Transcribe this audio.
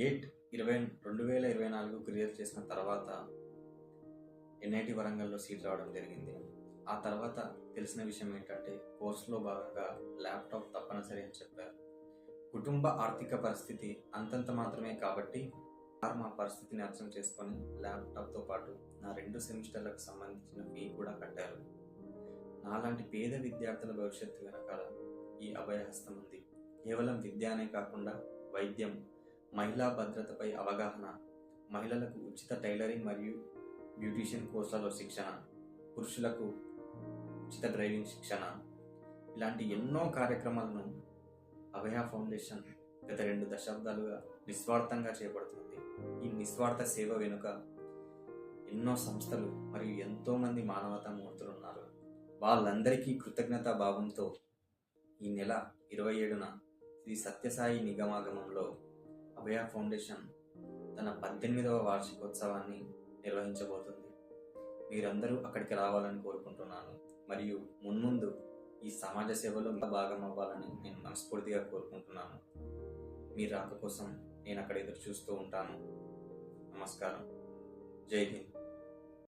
Gate 2024 clear చేసిన తర్వాత NIT వరంగల్లో సీట్ రావడం జరిగింది. ఆ తర్వాత తెలిసిన విషయం ఏంటంటే కోర్సులో భాగంగా ల్యాప్టాప్ తప్పనిసరి అని చెప్పారు. కుటుంబ ఆర్థిక పరిస్థితి అంతంత మాత్రమే కాబట్టి వారు మా పరిస్థితిని అర్థం చేసుకొని ల్యాప్టాప్తో పాటు నా 2 సెమిస్టర్లకు సంబంధించిన ఫీ కూడా కట్టారు. నాలాంటి పేద విద్యార్థుల భవిష్యత్తు వెనకాల ఈ అభయహస్తం ఉంది. కేవలం విద్య అనే కాకుండా వైద్యం, మహిళా భద్రతపై అవగాహన, మహిళలకు ఉచిత టైలరింగ్ మరియు బ్యూటీషియన్ కోర్సులలో శిక్షణ, పురుషులకు ఉచిత డ్రైవింగ్ శిక్షణ, ఇలాంటి ఎన్నో కార్యక్రమాలను అభయ ఫౌండేషన్ గత 2 దశాబ్దాలుగా నిస్వార్థంగా చేపడుతుంది. ఈ నిస్వార్థ సేవ వెనుక ఎన్నో సంస్థలు మరియు ఎంతోమంది మానవతా మూర్తులు ఉన్నారు. వాళ్ళందరికీ కృతజ్ఞతా భావంతో ఈ నెల 27న శ్రీ సత్యసాయి నిగమాగమంలో అభయ ఫౌండేషన్ తన 18వ వార్షికోత్సవాన్ని నిర్వహించబోతుంది. మీరందరూ అక్కడికి రావాలని కోరుకుంటున్నాను. మరియు మున్ముందు ఈ సమాజ సేవలో భాగం అవ్వాలని నేను మనస్ఫూర్తిగా కోరుకుంటున్నాను. మీ రాక కోసం నేను అక్కడ ఎదురు చూస్తూ ఉంటాను. నమస్కారం. జై హింద్.